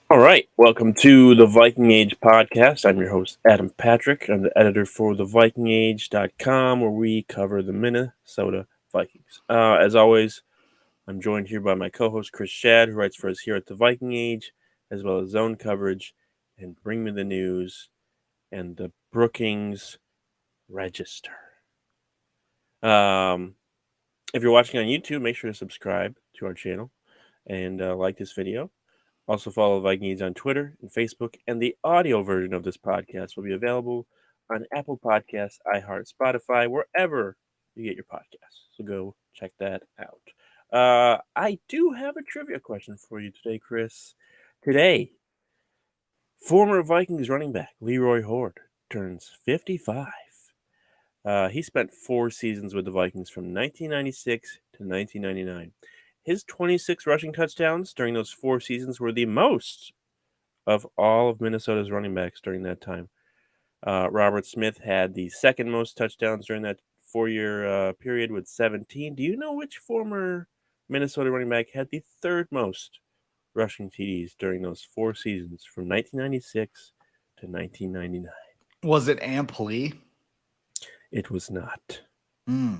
All right, welcome to the Viking Age podcast. I'm your host, Adam Patrick. I'm the editor for thevikingage.com, where we cover the Minnesota Vikings. As always, I'm joined here by my co-host, Chris Schad, who writes for us here at the Viking Age, as well as zone coverage and Bring Me the News and the Brookings Register. If you're watching on YouTube, make sure to subscribe to our channel and like this video. Also follow Vikings on Twitter and Facebook, and the audio version of this podcast will be available on Apple Podcasts, iHeart, Spotify, wherever you get your podcasts. So go check that out. I do have a trivia question for you today, Chris. Today, former Vikings running back Leroy Horde turns 55. He spent 4 seasons with the Vikings from 1996 to 1999. His 26 rushing touchdowns during those 4 seasons were the most of all of Minnesota's running backs during that time. Robert Smith had the second most touchdowns during that 4-year period with 17. Do you know which former Minnesota running back had the third most rushing TDs during those 4 seasons from 1996 to 1999? Was it Ampli? It was not. Hmm.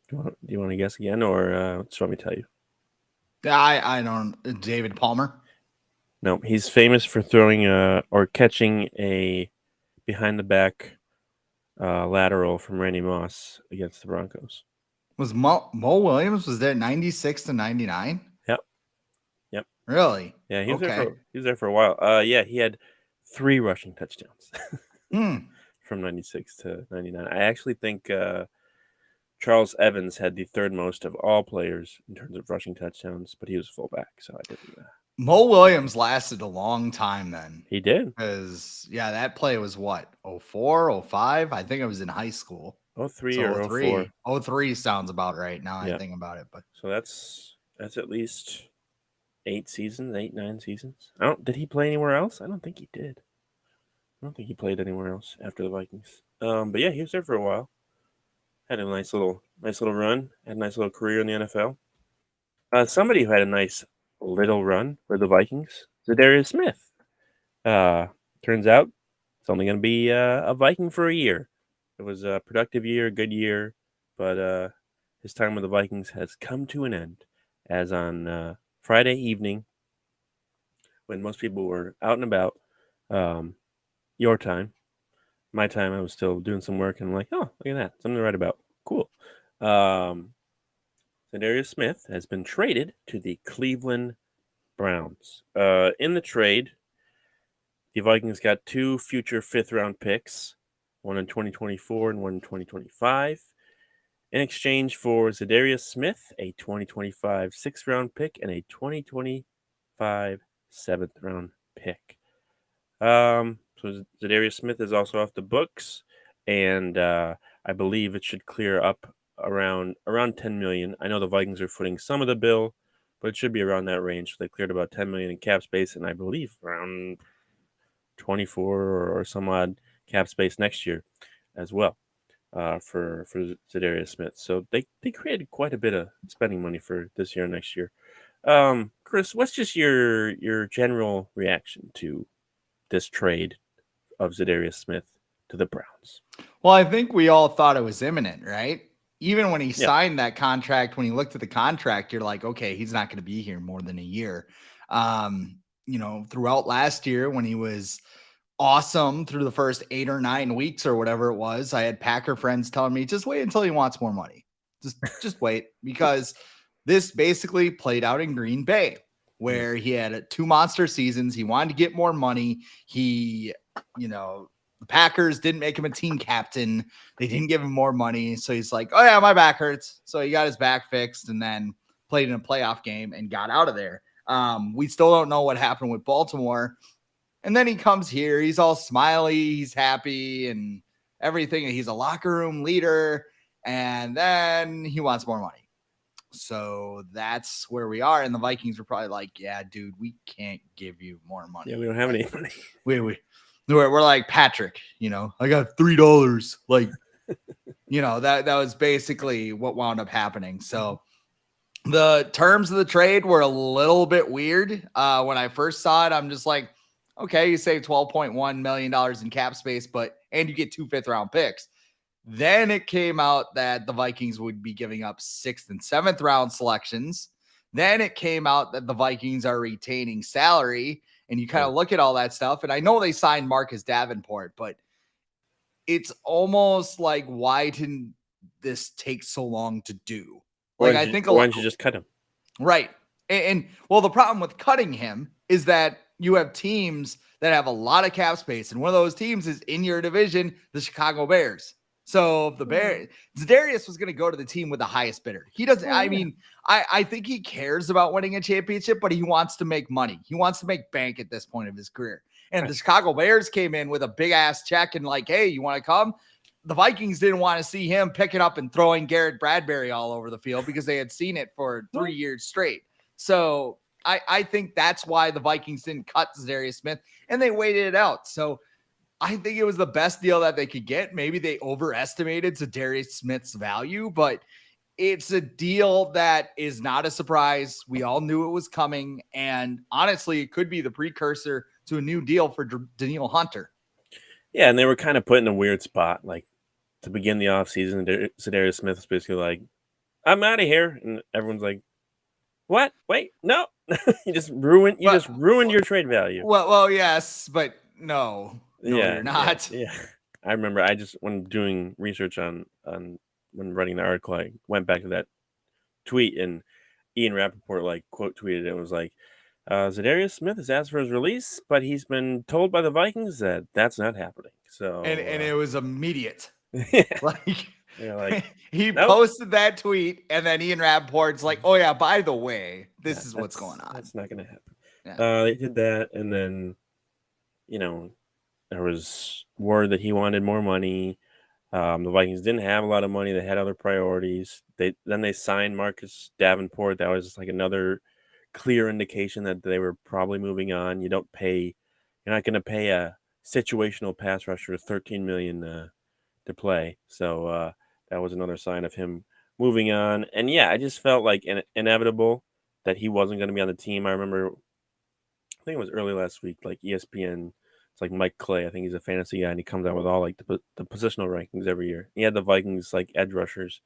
Do you want to guess again, or just want me to tell you? I don't. David Palmer. No, he's famous for throwing or catching a behind the back lateral from Randy Moss against the Broncos. Was Mo Williams was there 96 to 99? Yep. Really? Yeah, he was Okay. there for a while. Yeah, he had 3 rushing touchdowns from 96 to 99. I actually think Charles Evans had the third most of all players in terms of rushing touchdowns, but he was fullback, so I didn't. Mo Williams lasted a long time then. He did. Because, yeah, that play was what? 04, 05? I think I was in high school. 03 or 04. 03 sounds about right now Yeah. I think about it. But so that's at least 8, 9 seasons. Did he play anywhere else? I don't think he did. I don't think he played anywhere else after the Vikings. But yeah, he was there for a while. Had a nice little run. Had a nice little career in the NFL. Somebody who had a nice little run with the Vikings, Za'Darius Smith. Turns out it's only going to be a Viking for a year. It was a productive year, a good year, but his time with the Vikings has come to an end. As on Friday evening, when most people were out and about, your time, my time, I was still doing some work, and I'm like, oh, look at that, something to write about. Cool. Za'Darius Smith has been traded to the Cleveland Browns. In the trade, the Vikings got 2 future 5th-round picks, one in 2024 and one in 2025, in exchange for Za'Darius Smith, a 2025 6th-round pick, and a 2025 7th-round pick. So Za'Darius Smith is also off the books, and I believe it should clear up around $10 million. I know the Vikings are footing some of the bill, but it should be around that range. So they cleared about $10 million in cap space, and I believe around 24 or some odd cap space next year as well for Za'Darius Smith. So they created quite a bit of spending money for this year and next year. Chris, what's just your general reaction to this trade of Za'Darius Smith to the Browns? well, I think we all thought it was imminent, right? Even when he signed that contract, when he looked at the contract, you're like, okay, he's not going to be here more than a year. Throughout last year when he was awesome through the first 8 or 9 weeks or whatever it was, I had Packer friends telling me, just wait until he wants more money. Just wait, because this basically played out in Green Bay, where he had 2 monster seasons. He wanted to get more money. The Packers didn't make him a team captain. They didn't give him more money. So he's like, oh yeah, my back hurts. So he got his back fixed and then played in a playoff game and got out of there. We still don't know what happened with Baltimore. And then he comes here. He's all smiley. He's happy and everything. He's a locker room leader. And then he wants more money. So that's where we are. And the Vikings were probably like, yeah, dude, we can't give you more money. Yeah, we don't have any money. We're like, Patrick, I got $3. Like, that was basically what wound up happening. So The terms of the trade were a little bit weird. When I first saw it, I'm just like, okay, you save $12.1 million in cap space, and you get 2 5th-round picks. Then it came out that the Vikings would be giving up 6th and 7th round selections. Then it came out that the Vikings are retaining salary, and you kind of look at all that stuff. And I know they signed Marcus Davenport, but it's almost like, why didn't this take so long to do? Like, I think why don't you just cut him? Right. And well, the problem with cutting him is that you have teams that have a lot of cap space, and one of those teams is in your division, the Chicago Bears. So if the Bears, Za'Darius was going to go to the team with the highest bidder. He doesn't, I mean, I think he cares about winning a championship, but he wants to make money. He wants to make bank at this point of his career. And the Chicago Bears came in with a big ass check and like, hey, you want to come? The Vikings didn't want to see him picking up and throwing Garrett Bradbury all over the field because they had seen it for 3 years straight. So I think that's why the Vikings didn't cut Za'Darius Smith, and they waited it out. So I think it was the best deal that they could get. Maybe they overestimated Za'Darius Smith's value, but it's a deal that is not a surprise. We all knew it was coming, and honestly, it could be the precursor to a new deal for Danielle Hunter. Yeah, and they were kind of put in a weird spot, like to begin the offseason. Za'Darius Smith was basically like, I'm out of here. And everyone's like, what? Wait, no. you just ruined your trade value. Well, yes, but no, you're not. Yeah. I remember when doing research on when writing the article, I went back to that tweet, and Ian Rappaport like quote tweeted it. It was like, Za'Darius Smith has asked for his release, but he's been told by the Vikings that that's not happening. So and it was immediate. Like he posted that tweet, and then Ian Rappaport's like, "Oh yeah, by the way, this is what's going on." That's not going to happen. Yeah. They did that, and then there was word that he wanted more money. The Vikings didn't have a lot of money; they had other priorities. They signed Marcus Davenport. That was just like another clear indication that they were probably moving on. You're not going to pay a situational pass rusher $13 million to play. So that was another sign of him moving on. And yeah, I just felt like inevitable that he wasn't going to be on the team. I remember, I think it was early last week, like ESPN. It's like Mike Clay. I think he's a fantasy guy, and he comes out with all like the positional rankings every year. He had the Vikings like edge rushers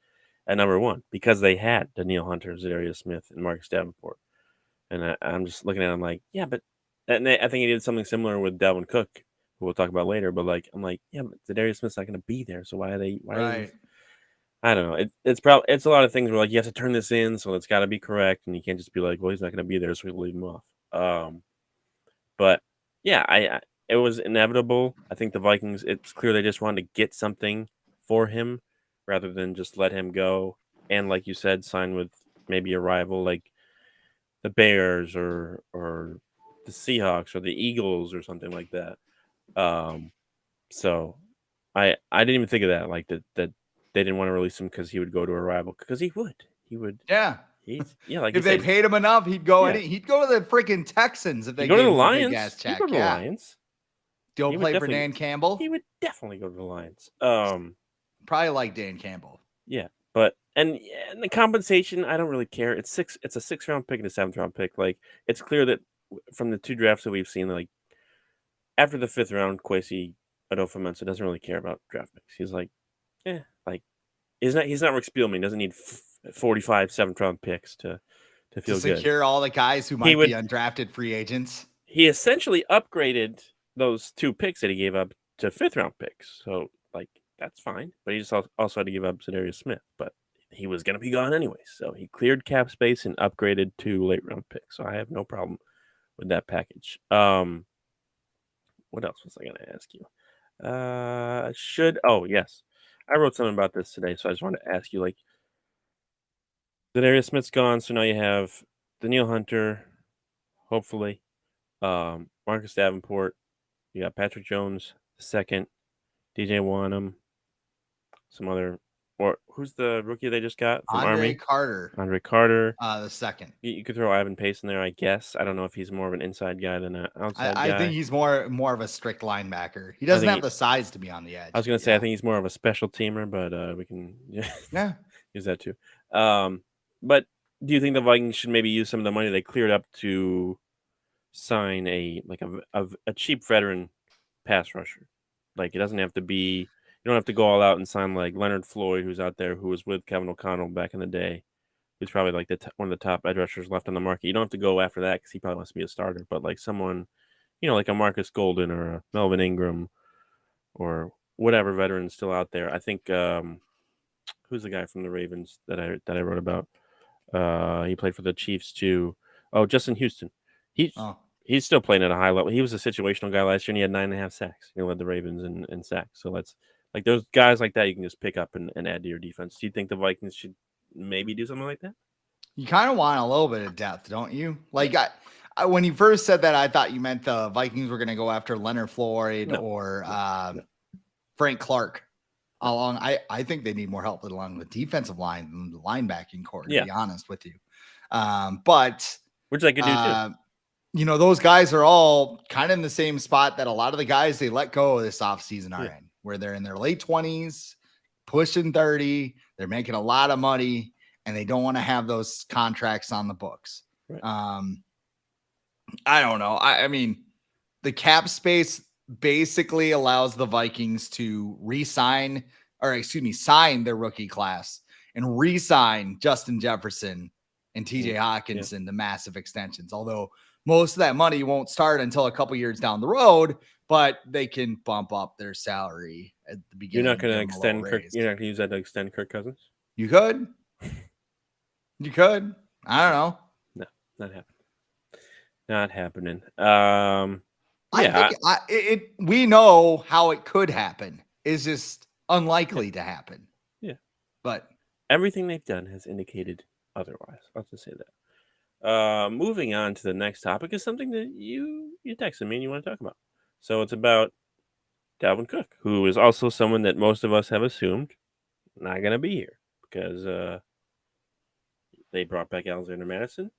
at number 1 because they had Danielle Hunter, Za'Darius Smith, and Marcus Davenport. And I'm just looking at him like, yeah, but and I think he did something similar with Dalvin Cook, who we'll talk about later. But like, I'm like, yeah, but Za'Darius Smith's not going to be there, so why are they? Right. I don't know. It's a lot of things where like you have to turn this in, so it's got to be correct, and you can't just be like, well, he's not going to be there, so we'll leave him off. But yeah, it was inevitable. I think the Vikings, it's clear they just wanted to get something for him rather than just let him go. And like you said, sign with maybe a rival like the Bears or the Seahawks or the Eagles or something like that. So I didn't even think of that, like that they didn't want to release him because he would go to a rival, because he would. Yeah. Like if they paid him enough, he'd go he'd go to the freaking Texans if they go gave to the him Lions. a big ass check. He'd go to the Lions. Go play for Dan Campbell. He would definitely go to the Lions. Probably like Dan Campbell. Yeah, but and the compensation, I don't really care. It's a 6th round pick and a 7th round pick. Like, it's clear that from the 2 drafts that we've seen, like after the 5th round, Kwesi Adofo-Mensah doesn't really care about draft picks. He's like, like he's not Rick Spielman. He doesn't need 45 7th round picks to feel good. To secure all the guys who might be undrafted free agents. He essentially upgraded those 2 picks that he gave up to 5th round picks. So like, that's fine. But he just also had to give up Za'Darius Smith. But he was going to be gone anyway. So he cleared cap space and upgraded 2 late round picks. So I have no problem with that package. What else was I going to ask you? Yes. I wrote something about this today, so I just wanted to ask you, like, Za'Darius Smith's gone, so now you have Danielle Hunter, hopefully, Marcus Davenport, you got Patrick Jones II, DJ Wanham, some other, or who's the rookie they just got from Army? Andre Carter. The second. You could throw Ivan Pace in there, I guess. I don't know if he's more of an inside guy than an outside guy. I think he's more of a strict linebacker. He doesn't have the size to be on the edge. I was going to say, I think he's more of a special teamer, but we can use that too. But do you think the Vikings should maybe use some of the money they cleared up to sign a cheap veteran pass rusher? Like, it doesn't have to be. You don't have to go all out and sign like Leonard Floyd, who's out there, who was with Kevin O'Connell back in the day, who's probably like one of the top edge rushers left on the market. You don't have to go after that because he probably wants to be a starter. But like someone, like a Marcus Golden or a Melvin Ingram or whatever veteran still out there. I think who's the guy from the Ravens that I wrote about? He played for the Chiefs too. Oh, Justin Houston. He's still playing at a high level. He was a situational guy last year, and he had 9.5 sacks. He led the Ravens in sacks. So that's like those guys like that you can just pick up and add to your defense. Do you think the Vikings should maybe do something like that? You kind of want a little bit of depth, don't you? Like when you first said that, I thought you meant the Vikings were going to go after Leonard Floyd or Frank Clark. Along, I think they need more help along the defensive line than the linebacking core, to be honest with you. But which I could do too. Those guys are all kind of in the same spot that a lot of the guys they let go this offseason are in, where they're in their late 20s, pushing 30. They're making a lot of money, and they don't want to have those contracts on the books. Right. I don't know. I mean, the cap space basically allows the Vikings to sign their rookie class and re-sign Justin Jefferson and TJ Hawkinson to massive extensions. Although most of that money won't start until a couple years down the road, but they can bump up their salary at the beginning. You're not going to extend Kirk. You're not going to use that to extend Kirk Cousins. You could. You could. I don't know. No, not happening. Not happening. I think we know how it could happen. It's just unlikely to happen. Yeah. But everything they've done has indicated otherwise. I'll just say that. Moving on to the next topic is something that you texted me and you want to talk about. So it's about Dalvin Cook, who is also someone that most of us have assumed not going to be here because they brought back Alexander Madison.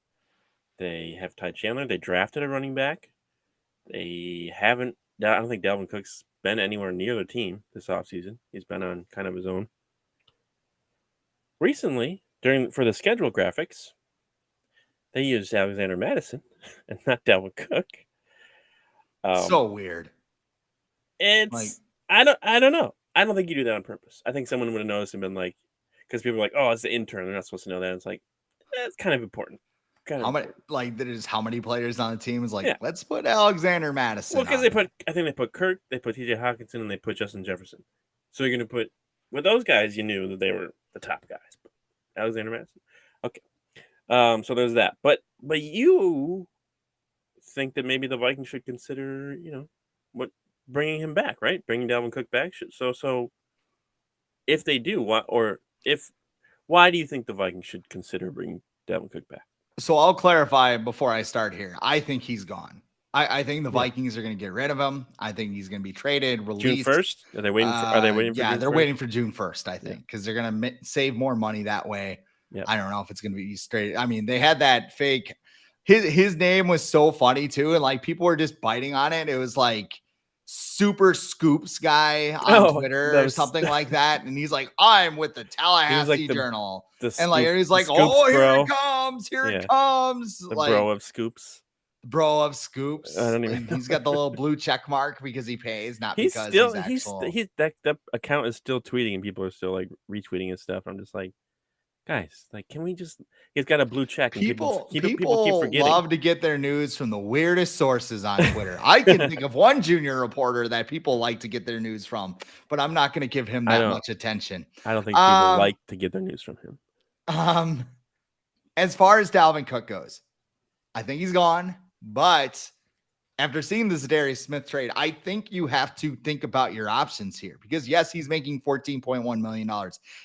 They have Ty Chandler. They drafted a running back. They haven't. I don't think Dalvin Cook's been anywhere near the team this offseason. He's been on kind of his own. Recently, for the schedule graphics, they used Alexander Madison and not Dalvin Cook. So weird. It's like, I don't know. I don't think you do that on purpose. I think someone would have noticed and been like, because people are like, oh, it's the intern. They're not supposed to know that. And it's like, it's kind of important. How many players on the team is like, let's put Alexander Madison. Well, because I think they put Kirk, they put TJ Hawkinson, and they put Justin Jefferson. So you're going to put, with those guys, you knew that they were the top guys. But Alexander Madison. Okay. So there's that. But you think that maybe the Vikings should consider, bringing him back, right? Bringing Dalvin Cook back. So if they do, why do you think the Vikings should consider bringing Dalvin Cook back? So I'll clarify before I start here. I think he's gone. I think the Vikings are going to get rid of him. I think he's going to be traded, released. June 1st? Are they waiting for Yeah, June they're 1st? waiting for June 1st, I think, because they're going to save more money that way. Yep. I don't know if it's going to be straight. I mean, they had that fake. His name was so funny too, and like people were just biting on it. It was like Super Scoops guy on Twitter or something like that, and he's like, "I'm with the Tallahassee Journal," and like he's like, "Oh, here it comes! Here it comes!" The like, bro of Scoops. Bro of Scoops. I don't even. He's got the little blue check mark because he pays, not he's because still he's actual. That account is still tweeting, and people are still like retweeting his stuff. I'm just like, guys, like, can we just? He's got a blue check. And people keep forgetting. Love to get their news from the weirdest sources on Twitter. I can think of one junior reporter that people like to get their news from, but I'm not going to give him that much attention. I don't think people like to get their news from him. As far as Dalvin Cook goes, I think he's gone. But after seeing the Za'Darius Smith trade, I think you have to think about your options here because, yes, he's making $14.1 million.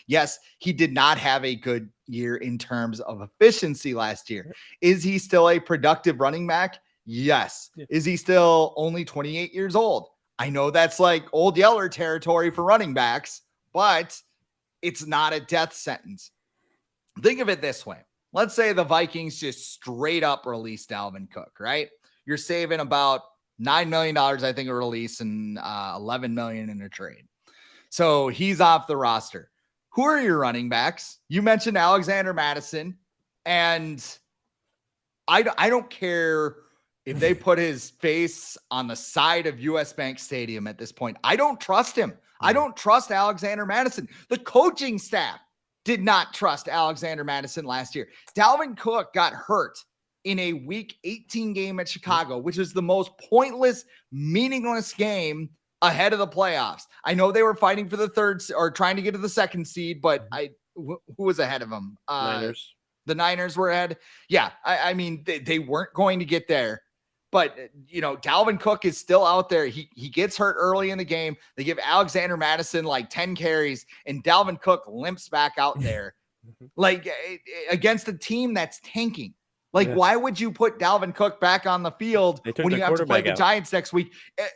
Yes, he did not have a good year in terms of efficiency last year. Is he still a productive running back? Yes. Yeah. Is he still only 28 years old? I know that's like old Yeller territory for running backs, but it's not a death sentence. Think of it this way. Let's say the Vikings just straight up release Dalvin Cook, right? You're saving about $9 million, I think, a release and $11 million in a trade. So he's off the roster. Who are your running backs? You mentioned Alexander Madison. And I don't care if they put his face on the side of US Bank Stadium at this point. I don't trust him. I don't trust Alexander Mattison. The coaching staff did not trust Alexander Mattison last year. Dalvin Cook got hurt in a week 18 game at Chicago, which was the most pointless, meaningless game ahead of the playoffs. I know they were fighting for the third or trying to get to the second seed, but who was ahead of them? Niners. The Niners were ahead. Yeah. I mean, they weren't going to get there, but Dalvin Cook is still out there. He gets hurt early in the game. They give Alexander Mattison like 10 carries and Dalvin Cook limps back out there like against a team that's tanking. Like, why would you put Dalvin Cook back on the field when you have to play the Giants next week?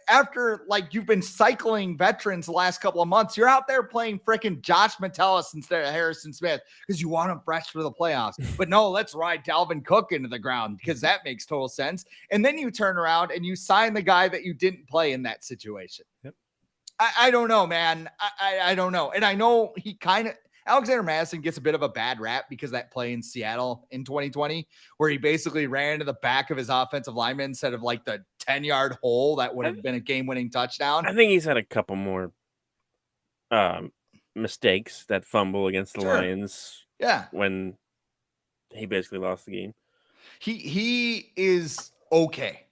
After, like, you've been cycling veterans the last couple of months, you're out there playing freaking Josh Metellus instead of Harrison Smith because you want him fresh for the playoffs. But no, let's ride Dalvin Cook into the ground because that makes total sense. And then you turn around and you sign the guy that you didn't play in that situation. Yep. I don't know, man. I don't know. And I know he kind of – Alexander Mattison gets a bit of a bad rap because that play in Seattle in 2020, where he basically ran into the back of his offensive lineman instead of like the 10-yard hole that would have been a game-winning touchdown. I think he's had a couple more mistakes, that fumble against the Lions. Yeah. When he basically lost the game. He is okay.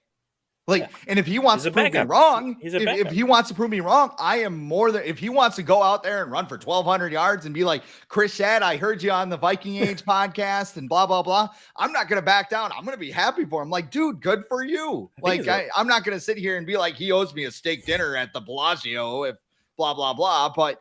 Like, and if he wants to prove me wrong, if he wants to prove me wrong, I am more than, if he wants to go out there and run for 1,200 yards and be like, Chris Schad, I heard you on the Viking Age podcast and blah, blah, blah. I'm not going to back down. I'm going to be happy for him. Like, dude, good for you. Like, I'm not going to sit here and be like, he owes me a steak dinner at the Bellagio if blah, blah, blah. But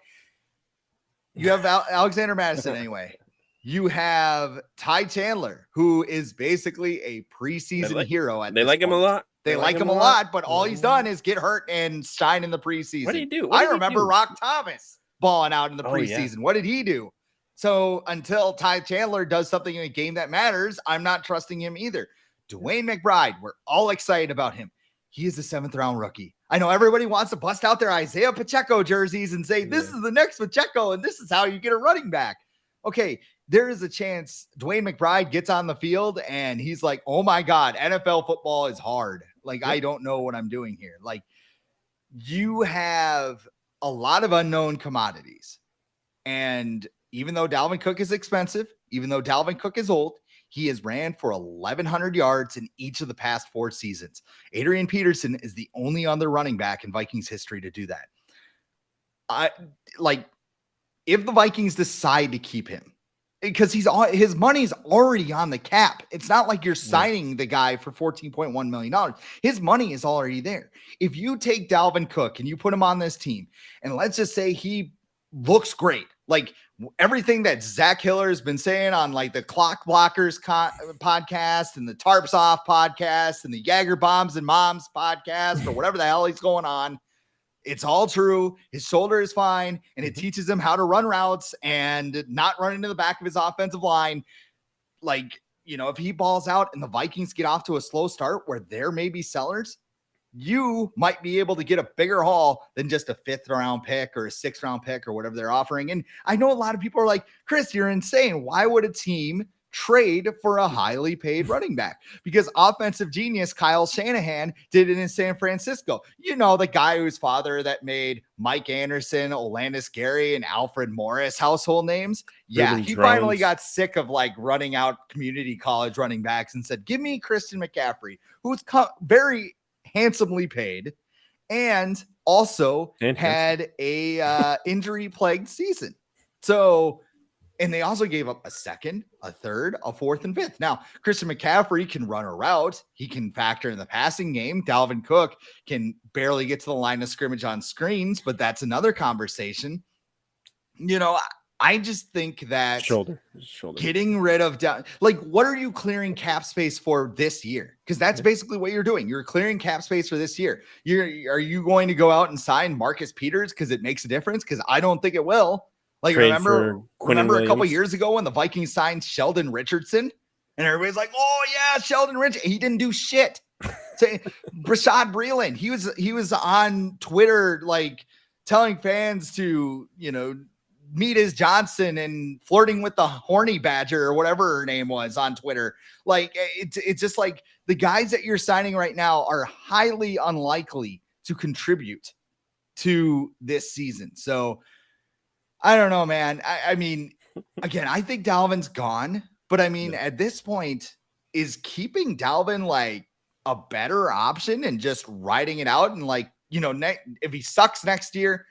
you have Alexander Mattison anyway. You have Ty Chandler, who is basically a preseason hero. They like him a lot. They like him a lot, but all he's done is get hurt and shine in the preseason. What did he do? I remember Rock Thomas balling out in the preseason. Yeah. What did he do? So until Ty Chandler does something in a game that matters, I'm not trusting him either. DeWayne McBride, we're all excited about him. He is a 7th-round rookie. I know everybody wants to bust out their Isaiah Pacheco jerseys and say, this is the next Pacheco, and this is how you get a running back. Okay, there is a chance DeWayne McBride gets on the field and he's like, oh my God, NFL football is hard. Like, I don't know what I'm doing here. Like, you have a lot of unknown commodities. And even though Dalvin Cook is expensive, even though Dalvin Cook is old, he has ran for 1,100 yards in each of the past 4 seasons. Adrian Peterson is the only other running back in Vikings history to do that. If the Vikings decide to keep him, because his money's already on the cap. It's not like you're signing the guy for $14.1 million. His money is already there. If you take Dalvin Cook and you put him on this team, and let's just say he looks great, like everything that Zach Hiller has been saying on like the Clock Blockers podcast and the Tarps Off podcast and the Jagger Bombs and Moms podcast or whatever the hell he's going on. It's all true. His shoulder is fine, and it teaches him how to run routes and not run into the back of his offensive line. Like, if he balls out and the Vikings get off to a slow start where there may be sellers, you might be able to get a bigger haul than just a 5th-round pick or a 6th-round pick or whatever they're offering. And I know a lot of people are like, Chris, you're insane. Why would a team trade for a highly paid running back? Because offensive genius Kyle Shanahan did it in San Francisco. The guy whose father that made Mike Anderson, Olandis Gary, and Alfred Morris household names. Yeah, he finally got sick of like running out community college running backs and said, give me Christian McCaffrey, who's very handsomely paid and also had a injury-plagued season. So, and they also gave up a 2nd, a 3rd, a 4th, and 5th. Now, Christian McCaffrey can run a route. He can factor in the passing game. Dalvin Cook can barely get to the line of scrimmage on screens, but that's another conversation. I just think that shoulder getting rid of what are you clearing cap space for this year? Because that's basically what you're doing. You're clearing cap space for this year. Are you going to go out and sign Marcus Peters because it makes a difference? Because I don't think it will. Like, remember a couple years ago when the Vikings signed Sheldon Richardson and everybody's like, oh yeah, Sheldon Richardson. He didn't do shit. Rashad Breeland, he was on Twitter, like telling fans to, Meet Johnson and flirting with the horny badger or whatever her name was on Twitter. Like it's just like the guys that you're signing right now are highly unlikely to contribute to this season. So I don't know, man. I mean, again, I think Dalvin's gone, but I mean, at this point, is keeping Dalvin like a better option and just riding it out? And like, if he sucks next year,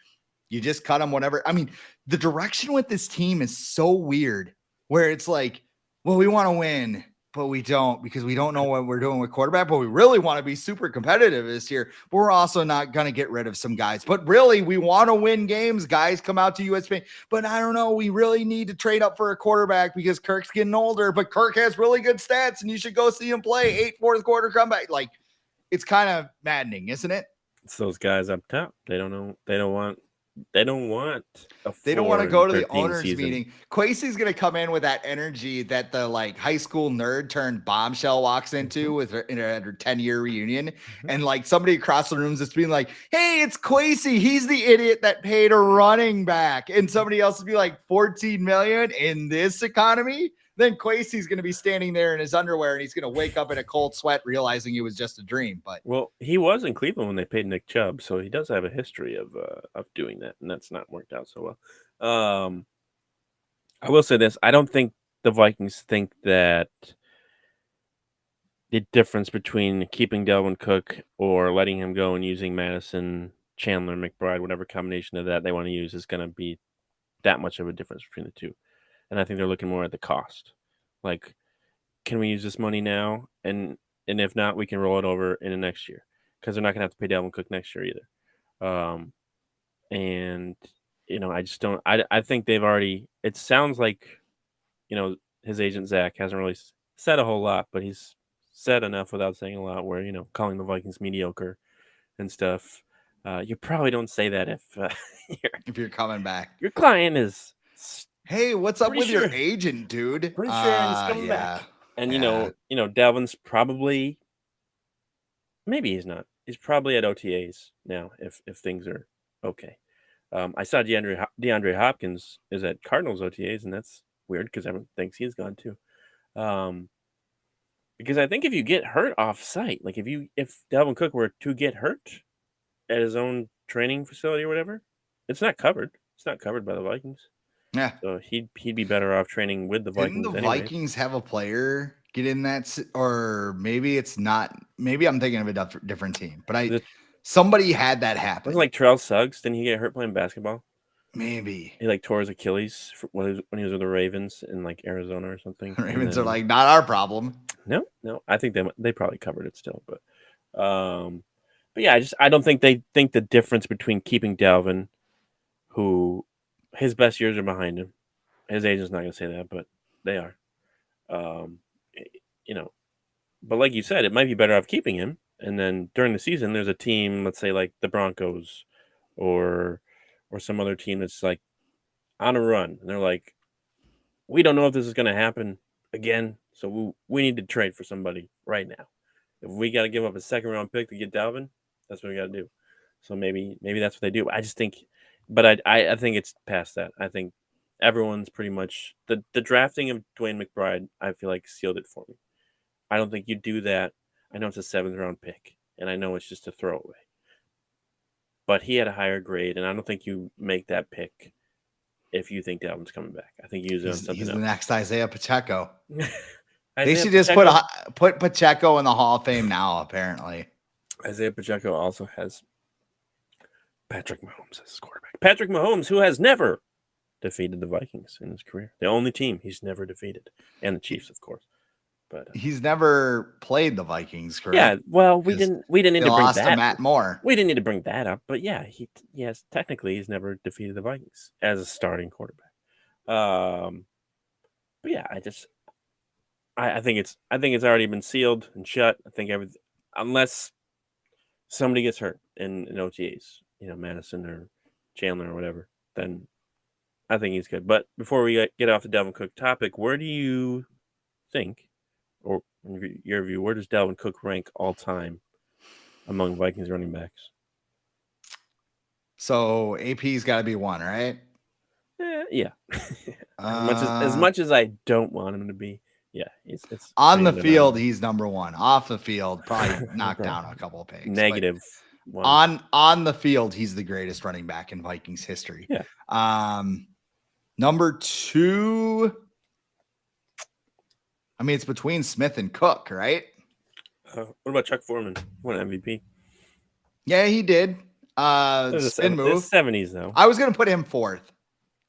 you just cut him, whatever. I mean, the direction with this team is so weird where it's like, well, we want to win, but we don't because we don't know what we're doing with quarterback, but we really want to be super competitive this year. But we're also not going to get rid of some guys, but really we want to win games. Guys come out to USP, but I don't know. We really need to trade up for a quarterback because Kirk's getting older, but Kirk has really good stats and you should go see him play 8 fourth quarter comeback. Like it's kind of maddening, isn't it? It's those guys up top. They don't know. They don't want a They don't want to go to the 4-13 owners season. meeting. Kwesi's going to come in with that energy that the like high school nerd turned bombshell walks into with her, in her 10-year reunion. And like somebody across the room is just being like, hey, it's Kwesi. He's the idiot that paid a running back. And somebody else would be like 14 million in this economy. Then Kwesi's going to be standing there in his underwear and he's going to wake up in a cold sweat realizing it was just a dream. But well, he was in Cleveland when they paid Nick Chubb, so he does have a history of doing that, and that's not worked out so well. I will say this: I don't think the Vikings think that the difference between keeping Dalvin Cook or letting him go and using Madison, Chandler, McBride, whatever combination of that they want to use, is going to be that much of a difference between the two. And I think they're looking more at the cost. Like, can we use this money now? And if not, we can roll it over in the next year because they're not going to have to pay Dalvin Cook next year either. And I just don't. I think they've already. It sounds like, his agent Zach hasn't really said a whole lot, but he's said enough without saying a lot. Where calling the Vikings mediocre and stuff. You probably don't say that if you're coming back, your client is. Hey, what's up with your agent, dude? Pretty sure he's coming back. And Dalvin's probably, maybe he's not. He's probably at OTAs now if things are okay. I saw DeAndre Hopkins is at Cardinals OTAs, and that's weird because everyone thinks he's gone too. Because I think if you get hurt off site, like if Dalvin Cook were to get hurt at his own training facility or whatever, it's not covered. It's not covered by the Vikings. Yeah. So he'd be better off training with the Vikings. Didn't the Vikings have a player get in that, or maybe it's not? Maybe I'm thinking of a different team, but somebody had that happen. Was it like Terrell Suggs? Didn't he get hurt playing basketball? Maybe he tore his Achilles when he was with the Ravens in like Arizona or something. Ravens are like, not our problem. No, I think they probably covered it still, but yeah, I don't think they think the difference between keeping Dalvin, who his best years are behind him. His agent's not going to say that, but they are. But like you said, it might be better off keeping him. And then during the season, there's a team, let's say like the Broncos, or some other team that's like on a run, and they're like, we don't know if this is going to happen again, so we need to trade for somebody right now. If we got to give up a second round pick to get Dalvin, that's what we got to do. So maybe that's what they do. I just think, but I think it's past that. I think everyone's pretty much the drafting of Dwayne McBride, I feel like sealed it for me. I don't think you do that. I know it's a 7th round pick, and I know it's just a throwaway. But he had a higher grade, and I don't think you make that pick if you think Dalvin's coming back. I think you use it on something else. He's the next Isaiah Pacheco. They should just put Pacheco in the Hall of Fame now, apparently. Isaiah Pacheco also has Patrick Mahomes as his quarterback. Patrick Mahomes, who has never defeated the Vikings in his career. The only team he's never defeated. And the Chiefs, of course. But he's never played the Vikings, correct? Yeah, well, we didn't need to bring that. Matt Moore. We didn't need to bring that up, but yeah, technically he's never defeated the Vikings as a starting quarterback. But yeah, I think it's already been sealed and shut. I think everything, unless somebody gets hurt in OTAs, Madison or Chandler or whatever, then I think he's good. But before we get off the Dalvin Cook topic, where do you think, or in your view, where does Dalvin Cook rank all time among Vikings running backs? So AP's got to be 1, right? Yeah. as much as I don't want him to be, yeah, it's on pretty the field, undeniable. he's number one. Off the field, probably knocked Bro, down a couple of pigs. negative one. On the field, he's the greatest running back in Vikings history. Yeah. Number 2. I mean, it's between Smith and Cook, right? What about Chuck Foreman? Won MVP. Yeah, he did. Spin move. 70s though. I was gonna put him 4th.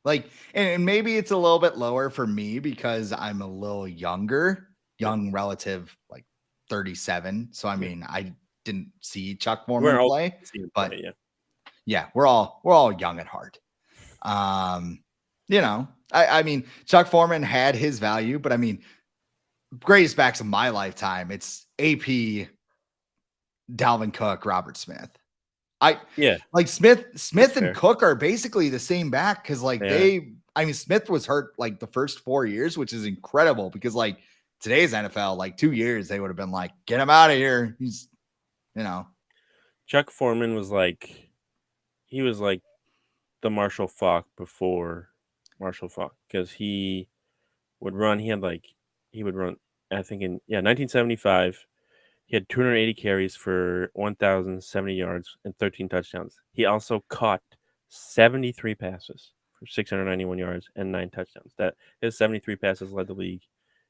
Like, and maybe it's a little bit lower for me because I'm a little younger, young relative, like 37. So I mean, I didn't see Chuck Foreman play, but yeah, we're all young at heart. You know, I mean, Chuck Foreman had his value, but I mean, greatest backs of my lifetime, it's AP, Dalvin Cook, Robert Smith. Like Smith and Cook are basically the same back because like Smith was hurt like the first 4 years, which is incredible because like today's NFL, like 2 years, they would have been like, get him out of here. He's, Chuck Foreman was like, he was like the Marshall Faulk before Marshall Faulk because he would run. He would run, I think in 1975. He had 280 carries for 1,070 yards and 13 touchdowns. He also caught 73 passes for 691 yards and 9 touchdowns. That his 73 passes led the league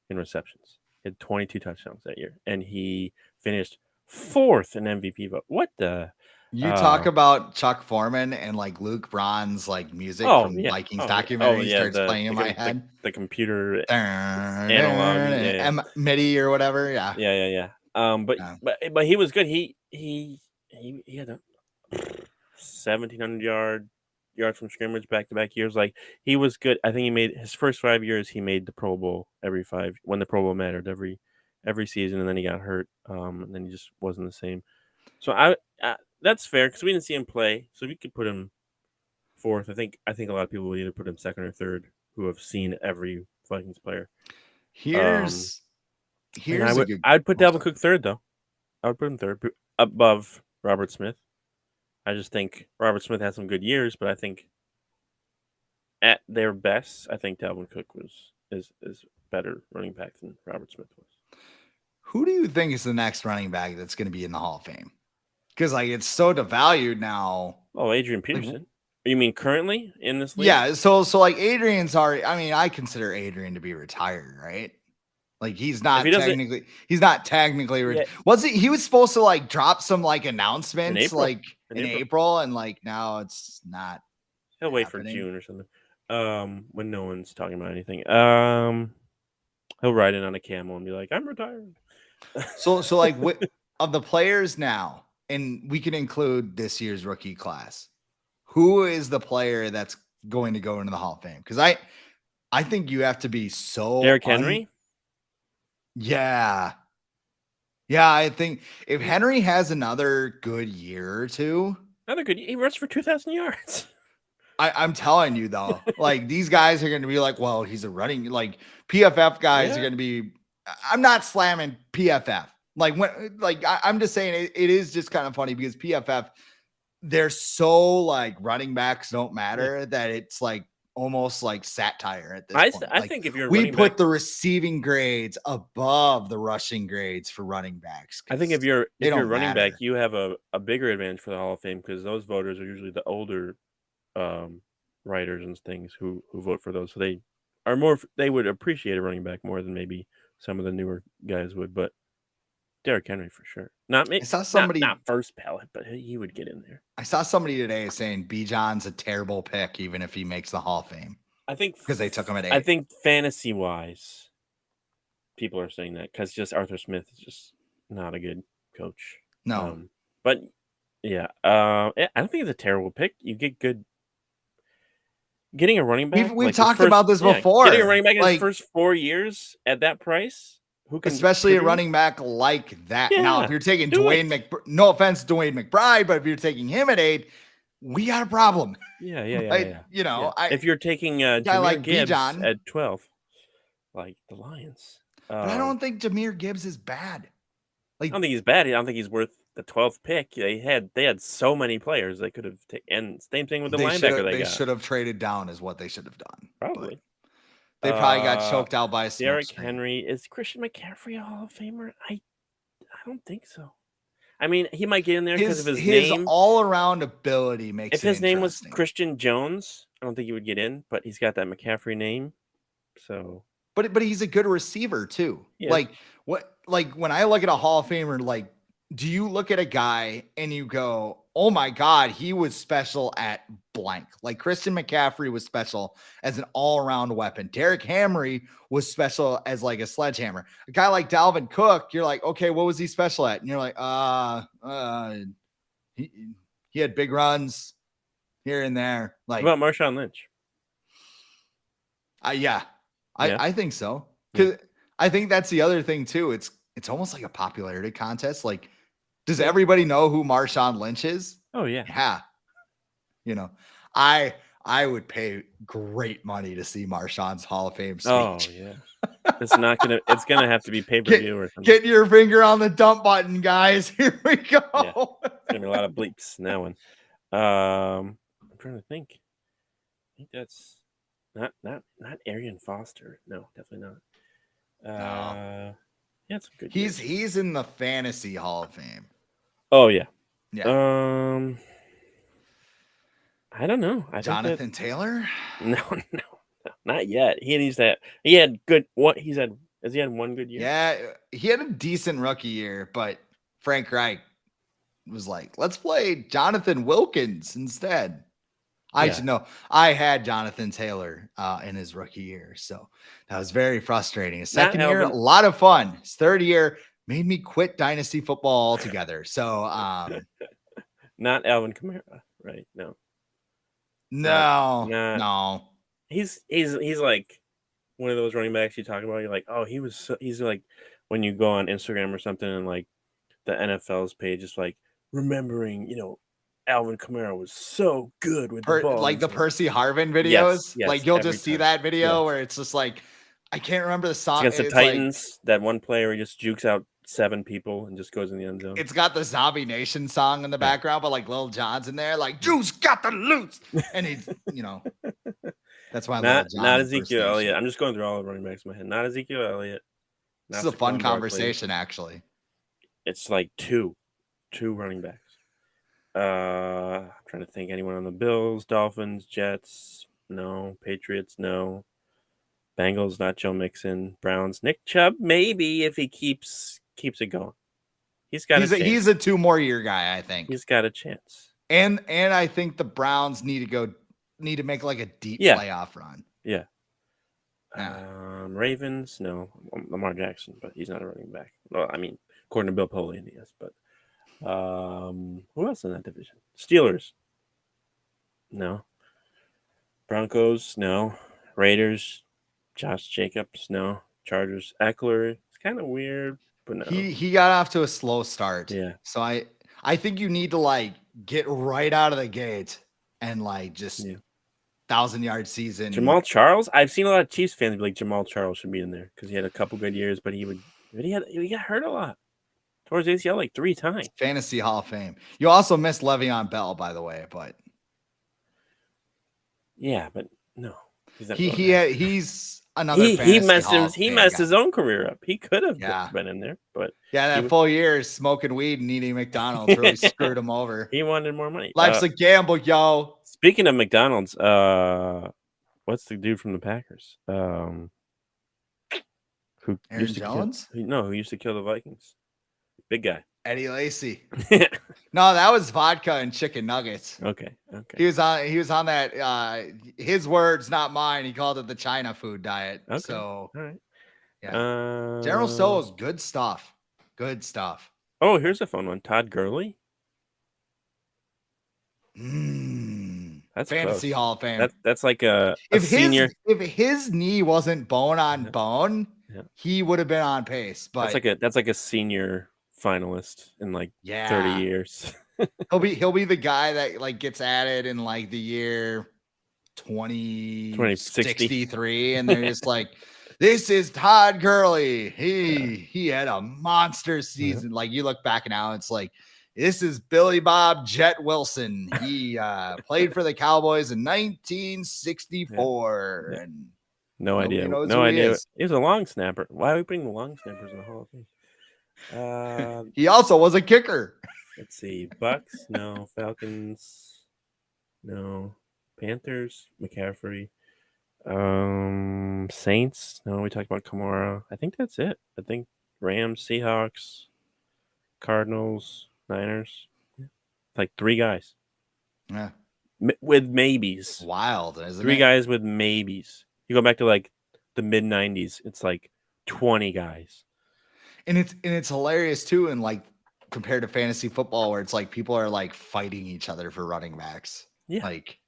in receptions. He had 22 touchdowns that year, and he finished 4th in MVP vote. What the? You talk about Chuck Foreman and like Luke Braun's like music from Vikings documentary starts playing in my head. The computer analog MIDI or whatever. Yeah. But he was good. He had a 1,700 yards from scrimmage back-to-back years. Like he was good. I think he made his first 5 years. He made the Pro Bowl when the Pro Bowl mattered every season, and then he got hurt. And then he just wasn't the same. So I that's fair because we didn't see him play. So we could put him 4th. I think a lot of people would either put him 2nd or 3rd who have seen every Vikings player. I'd put Dalvin Cook 3rd though. I would put him 3rd above Robert Smith. I just think Robert Smith had some good years, but I think at their best, I think Dalvin Cook is better running back than Robert Smith was. Who do you think is the next running back that's going to be in the Hall of Fame? Because like it's so devalued now. Oh, Adrian Peterson. You mean currently in this league? Yeah. So like Adrian's already. I mean, I consider Adrian to be retired, right? Like he's not technically. Yeah. Was it? He was supposed to like drop some like announcements in April, and like now it's not. He'll wait for June or something. When no one's talking about anything. He'll ride in on a camel and be like, "I'm retired." So like of the players now, and we can include this year's rookie class. Who is the player that's going to go into the Hall of Fame? Because I think you have to be so Derrick Henry. Yeah. I think if Henry has another good year or two, he rushed for 2,000 yards. I'm telling you though, like these guys are going to be like, well, he's a running like PFF guys are going to be. I'm not slamming PFF. I'm just saying it is just kind of funny because PFF, they're so like running backs don't matter that it's like almost like satire at this point. I think if you're we put the receiving grades above the rushing grades for running backs. I think if you're running back, you have a bigger advantage for the Hall of Fame because those voters are usually the older writers and things who vote for those. So they would appreciate a running back more than maybe some of the newer guys would. But Derrick Henry for sure. Not me. I saw somebody not first ballot, but he would get in there. I saw somebody today saying Bijan's a terrible pick, even if he makes the Hall of Fame. I think because they took him at 8. I think fantasy wise, people are saying that because just Arthur Smith is just not a good coach. No, but yeah, I don't think it's a terrible pick. You get good. Getting a running back. We've talked about this before. Getting a running back in his first 4 years at that price. Especially a running back like that. Yeah, now, if you're taking no offense, Dwayne McBride, but if you're taking him at 8, we got a problem. Yeah. You know, if you're taking Jahmyr like Gibbs Bijan at 12, like the Lions. But I don't think Jahmyr Gibbs is bad. I don't think he's bad. I don't think he's worth the 12th pick, they had so many players they could have taken. And same thing with the linebacker they got. Should have traded down is what they should have done. Probably. They probably got choked out by a smoke Derrick screen. Henry. Is Christian McCaffrey a Hall of Famer? I don't think so. I mean, he might get in there because of his name. His all-around ability makes if his name was interesting. Christian Jones, I don't think he would get in, but he's got that McCaffrey name. So But he's a good receiver too. Yeah. Like when I look at a Hall of Famer, like, do you look at a guy and you go, oh my God, he was special at blank. Like Christian McCaffrey was special as an all-around weapon. Derrick Henry was special as like a sledgehammer. A guy like Dalvin Cook, you're like, okay, what was he special at? And you're like, he had big runs here and there. Like, what about Marshawn Lynch? yeah. I think so. Because I think that's the other thing too. It's almost like a popularity contest. Like, does everybody know who Marshawn Lynch is? Oh yeah. Yeah. You know, I would pay great money to see Marshawn's Hall of Fame speech. Oh yeah. It's gonna have to be pay-per-view or something. Get your finger on the dump button, guys. Here we go. Yeah. There's gonna be a lot of bleeps in that one. I'm trying to think. I think that's not Arian Foster. No, definitely not. Yeah, some good. He's in the fantasy Hall of Fame. Oh yeah. Yeah. I don't know. Jonathan Taylor? No, not yet. He had good. Has he had one good year? Yeah, he had a decent rookie year, but Frank Reich was like, let's play Jonathan Wilkins instead. I had Jonathan Taylor in his rookie year, so that was very frustrating. His second year, a lot of fun. His third year made me quit dynasty football altogether. So not Alvin Kamara, right? No. He's like one of those running backs you talk about. You're like, oh, he's like when you go on Instagram or something and like the NFL's page is like remembering, Alvin Kamara was so good with the ball. Like the Percy Harvin videos. Yes, like you'll just see that video where it's just like, I can't remember the song. It's against the Titans, that one player he just jukes out 7 people and just goes in the end zone. It's got the Zombie Nation song in the background, but like Lil Jon's in there, like Juice got the loose. And he's, that's why not Ezekiel Elliott. I'm just going through all the running backs in my head. Not Ezekiel Elliott. This is a fun conversation, actually. It's like two running backs. I'm trying to think anyone on the Bills, Dolphins, Jets, no. Patriots, no. Bengals, not Joe Mixon. Browns, Nick Chubb, maybe if he keeps it going. He's a chance. He's a 2 more year guy, I think. He's got a chance. And I think the Browns need to make like a deep playoff run. Yeah. Ravens, no. Lamar Jackson, but he's not a running back. Well, I mean, according to Bill Polian, he is, but who else in that division? Steelers. No. Broncos, no. Raiders, Josh Jacobs, no. Chargers, Eckler. It's kind of weird, but no. He got off to a slow start. Yeah. So I think you need to like get right out of the gate and like just 1,000-yard season. Jamal Charles. I've seen a lot of Chiefs fans be like Jamal Charles should be in there because he had a couple good years, but he got hurt a lot. Towards ACL like 3 times. Fantasy Hall of Fame. You also missed Le'Veon Bell, by the way, but but no. He's another he messed his own career up. He could have been in there, but that full year smoking weed and eating McDonald's really screwed him over. He wanted more money. Life's a gamble, yo. Speaking of McDonald's, what's the dude from the Packers? Aaron Jones? Who used to kill the Vikings? Big guy. Eddie Lacy. No, that was vodka and chicken nuggets. Okay. He was on that his words, not mine. He called it the China food diet. Okay. So all right. Yeah. General Tso's good stuff. Good stuff. Oh, here's a fun one. Todd Gurley. That's Fantasy close. Hall of Fame. That's like a senior. If his knee wasn't bone on bone, he would have been on pace. But that's like a senior finalist in like 30 years. he'll be the guy that like gets added in like the year 2063 and they're just like, this is Todd Gurley. He had a monster season. Like you look back now, it's like This is Billy Bob Jet Wilson. He played for the Cowboys in 1964. Yeah. And no idea. knows No who idea. he is. He was a long snapper. Why are we bringing the long snappers in the Hall of Fame? He also was a kicker. Let's see. Bucks, no. Falcons, no. Panthers, McCaffrey. Saints, no. We talked about Kamara. I think that's it. I think Rams, Seahawks, Cardinals, Niners. Like 3 guys. Yeah. With maybes. Wild, isn't it? 3 guys with maybes. You go back to like the mid 90s, it's like 20 guys. And it's hilarious too, and like compared to fantasy football, where it's like people are like fighting each other for running backs. Yeah. Like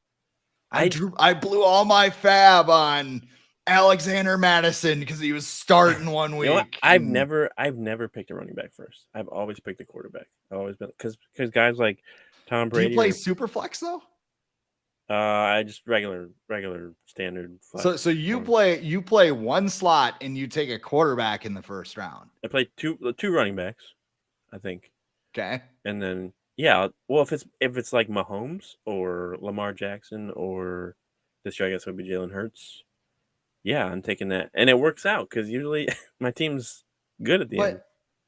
I blew all my fab on Alexander Madison because he was starting one week. You know what? I've never picked a running back first. I've always picked a quarterback. I've always been because guys like Tom Brady. Do you play super flex though? I just regular standard flex. So you play one slot and you take a quarterback in the first round. I play two running backs, I think. Okay. And then well, if it's like Mahomes or Lamar Jackson or this year I guess it would be Jalen Hurts. Yeah, I'm taking that, and it works out because usually my team's good at the end.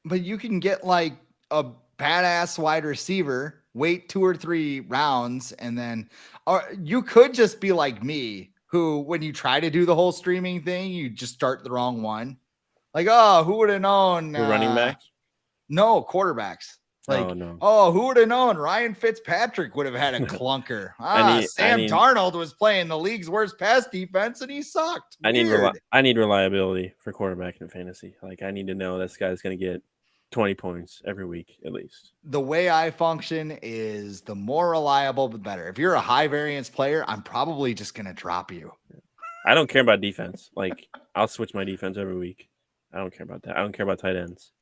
But you can get like a badass wide receiver, wait 2 or 3 rounds, and then, or you could just be like me, who when you try to do the whole streaming thing, you just start the wrong one. Like, oh, who would have known? The running backs? No, quarterbacks. Like, who would have known Ryan Fitzpatrick would have had a clunker? Sam Darnold was playing the league's worst pass defense and he sucked. I need reliability for quarterback in fantasy. Like, I need to know this guy's going to get 20 points every week at least. The way I function is the more reliable, the better. If you're a high variance player, I'm probably just going to drop you. I don't care about defense. Like, I'll switch my defense every week. I don't care about that. I don't care about tight ends.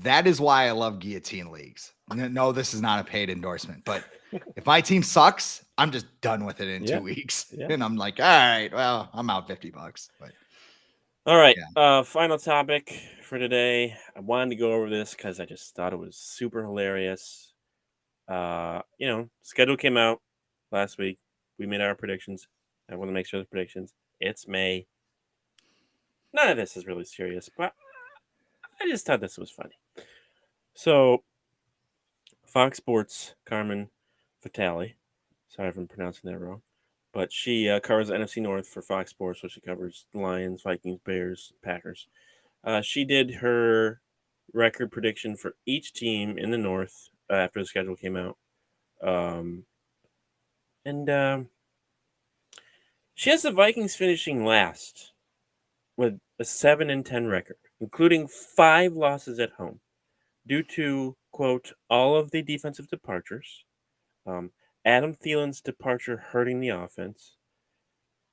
That is why I love guillotine leagues. No, this is not a paid endorsement, but if my team sucks, I'm just done with it in 2 weeks. Yeah. And I'm like, all right, well, I'm out $50. But all right. Final topic for today. I wanted to go over this because I just thought it was super hilarious. Schedule came out last week. We made our predictions. I want to make sure the predictions. It's May. None of this is really serious, but I just thought this was funny. So, Fox Sports, Carmen Fatale, sorry if I'm pronouncing that wrong, but she covers the NFC North for Fox Sports, so she covers the Lions, Vikings, Bears, Packers. She did her record prediction for each team in the North after the schedule came out. She has the Vikings finishing last with a 7-10 record, including 5 losses at home, due to, quote, all of the defensive departures, Adam Thielen's departure hurting the offense,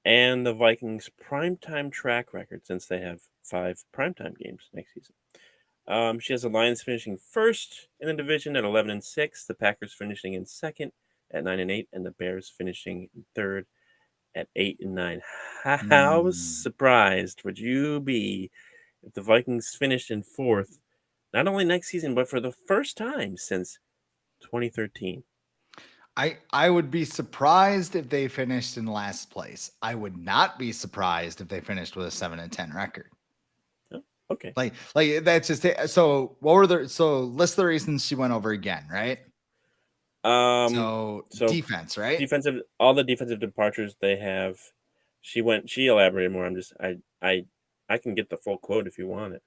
and the Vikings' primetime track record since they have 5 primetime games next season. She has the Lions finishing first in the division at 11-6, the Packers finishing in second at 9-8, and the Bears finishing in third at 8-9. How surprised would you be if the Vikings finished in fourth, not only next season, but for the first time since 2013? I would be surprised if they finished in last place. I would not be surprised if they finished with a 7-10 record. Oh, okay. Like that's just it. So what were list the reasons she went over again, right? So defense, right? All the defensive departures they have. She elaborated more. I can get the full quote if you want it.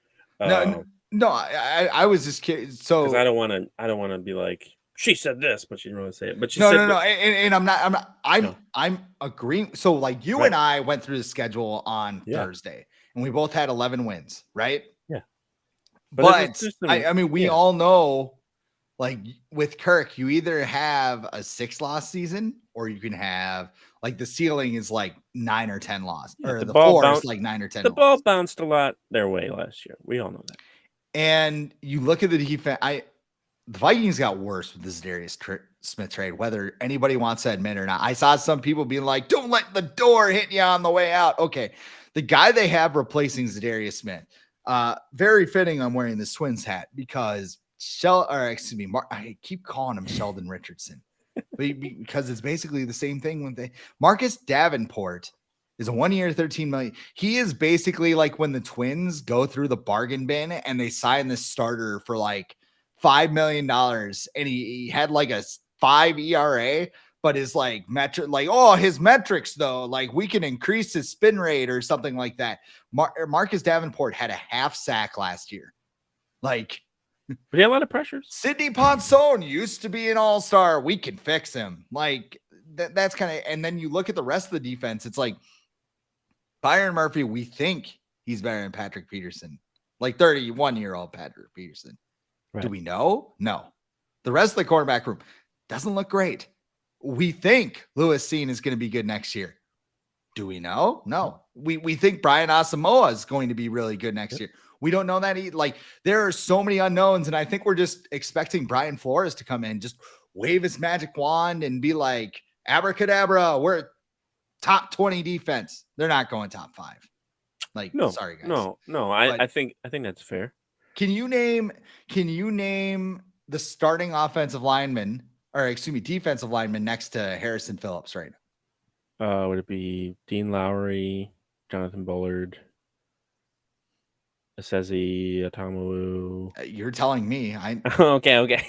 No, I was just kidding. So because I don't want to be like, she said this, but she didn't really say it. But no. And I'm agreeing. So like you and I went through the schedule on Thursday, and we both had 11 wins, right? Yeah. But I mean, we all know, like with Kirk, you either have a 6-loss season or you can have like the ceiling is like 9 or 10 loss, or the floor is like 9 or 10. The ball bounced a lot their way last year. We all know that. And you look at the defense. The Vikings got worse with the Za'Darius Smith trade, whether anybody wants to admit or not. I saw some people being like, don't let the door hit you on the way out. Okay. The guy they have replacing Za'Darius Smith, very fitting I'm wearing this Twins hat because I keep calling him Sheldon Richardson because it's basically the same thing when Marcus Davenport is a 1 year, 13 million. He is basically like when the Twins go through the bargain bin and they sign this starter for like $5 million and he had like a 5 ERA, but his like his metrics though, like we can increase his spin rate or something like that. Marcus Davenport had a half sack last year. Like, but he had a lot of pressures. Sidney Ponson used to be an all-star. We can fix him. Like that's kind of, and then you look at the rest of the defense. It's like Byron Murphy. We think he's better than Patrick Peterson, like 31-year-old Patrick Peterson. Right. Do we know? No. The rest of the quarterback room doesn't look great. We think Lewis Cine is going to be good next year. Do we know? No. We think Brian Asamoah is going to be really good next year. We don't know that. There are so many unknowns, and I think we're just expecting Brian Flores to come in, just wave his magic wand and be like, abracadabra, we're top 20 defense. They're not going top 5. Like, no, sorry guys. No. I think that's fair. Can you name the starting defensive lineman next to Harrison Phillips right now? Would it be Dean Lowry, Jonathan Bullard, Asezi Atamu? You're telling me. Okay.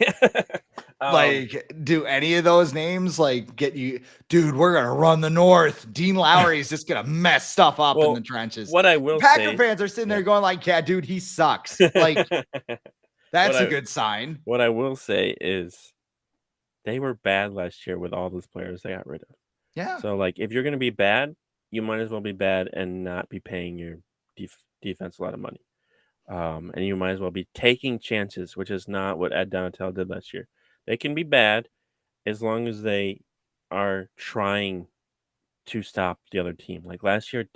Do any of those names get you, dude? We're gonna run the North. Dean Lowry is just gonna mess stuff up in the trenches. What I will Packer fans are sitting there going yeah, dude, he sucks. That's a good sign. What I will say is they were bad last year with all those players they got rid of. Yeah. So if you're gonna be bad, you might as well be bad and not be paying your defense a lot of money. And you might as well be taking chances, which is not what Ed Donatel did last year. They can be bad as long as they are trying to stop the other team. Like last year,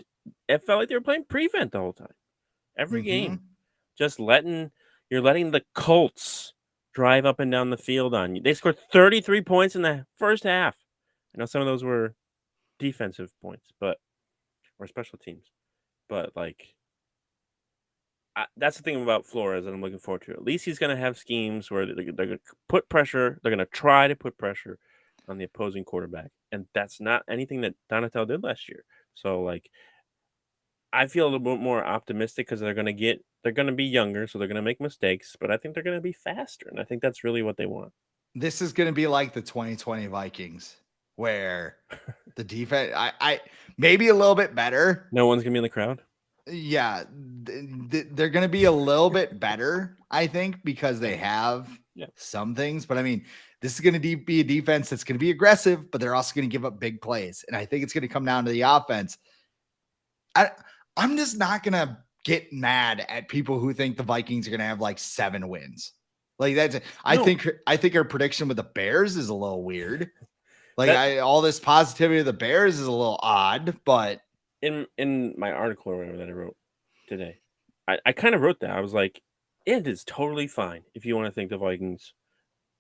it felt like they were playing prevent the whole time. Every game. Just letting the Colts drive up and down the field on you. They scored 33 points in the first half. I know some of those were defensive points, or special teams. But that's the thing about Flores that I'm looking forward to. At least he's going to have schemes where they're going to put pressure. They're going to try to put pressure on the opposing quarterback. And that's not anything that Donatel did last year. So, I feel a little bit more optimistic because they're going to be younger, so they're going to make mistakes. But I think they're going to be faster. And I think that's really what they want. This is going to be like the 2020 Vikings, where the defense, I maybe a little bit better. No one's going to be in the crowd? Yeah, they're going to be a little bit better, I think, because they have some things. But I mean, this is going to be a defense that's going to be aggressive, but they're also going to give up big plays. And I think it's going to come down to the offense. I'm just not going to get mad at people who think the Vikings are going to have 7 wins. I think our prediction with the Bears is a little weird. All this positivity of the Bears is a little odd, but in my article or whatever that I wrote today, I kind of wrote that. I was like, it is totally fine if you want to think the Vikings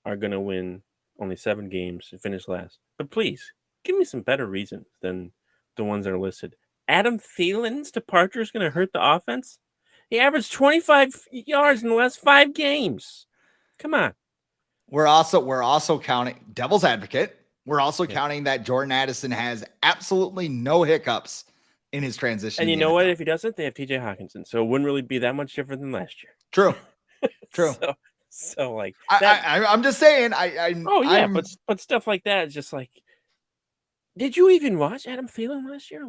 are going to win only 7 games and finish last. But please, give me some better reasons than the ones that are listed. Adam Thielen's departure is going to hurt the offense? He averaged 25 yards in the last 5 games. Come on. We're also counting devil's advocate. We're also counting that Jordan Addison has absolutely no hiccups in his transition. And you know what? If he doesn't, they have TJ Hawkinson. So it wouldn't really be that much different than last year. True. So I'm just saying. But stuff like that is just did you even watch Adam Thielen last year?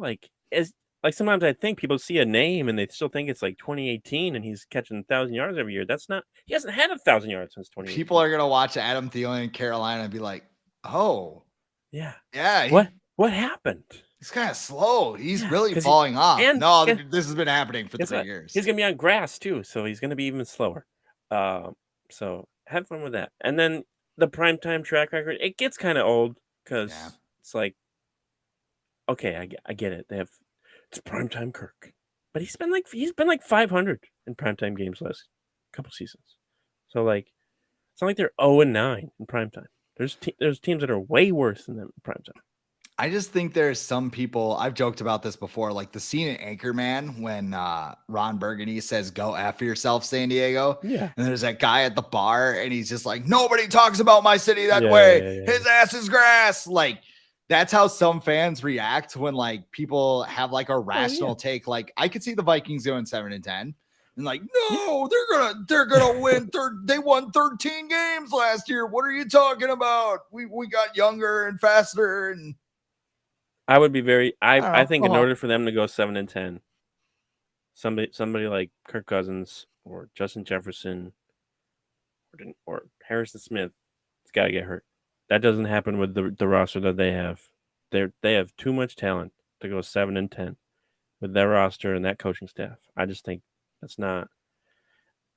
Sometimes I think people see a name and they still think it's 2018 and he's catching 1,000 yards every year. That's not. He hasn't had 1,000 yards since 2018. People are gonna watch Adam Thielen in Carolina and be like, "Oh, yeah. What happened? He's kind of slow. He's really falling off." This has been happening for 3 years. He's gonna be on grass too, so he's gonna be even slower. So have fun with that. And then the primetime track record, it gets kind of old because it's okay, I get it. It's primetime Kirk, but he's been 500 in primetime games last couple seasons. So it's not like they're 0-9 in primetime. There's teams that are way worse than them in primetime. I just think there's some people, I've joked about this before, like the scene in Anchorman when Ron Burgundy says, "Go F yourself, San Diego." Yeah. And there's that guy at the bar and he's just like, "Nobody talks about my city that Yeah, way. yeah, yeah. His ass is grass." Like, that's how some fans react when like people have like a rational take. Like, I could see the Vikings going 7-10. And like, no, they're gonna win. They won 13 games last year. What are you talking about? We got younger and faster and I would be very. I think Go in on. order for them to go 7-10, somebody like Kirk Cousins or Justin Jefferson or Harrison Smith, it's got to get hurt. That doesn't happen with the roster that they have. They have too much talent to go 7-10 with their roster and that coaching staff. I just think that's not